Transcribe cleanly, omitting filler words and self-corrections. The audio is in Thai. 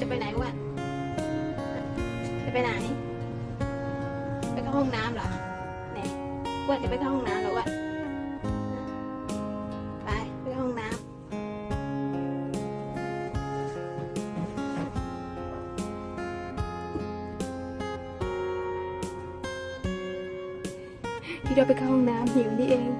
จะไปไหนอ้วนจะไปไหนไปเข้าห้องน้ำเหรอเนี่ยอ้วนจะไปเข้าห้องน้ำเหรออ้วนไปเข้าห้องน้ำที่เราไปเข้าห้องน้ำหิวนี่เอง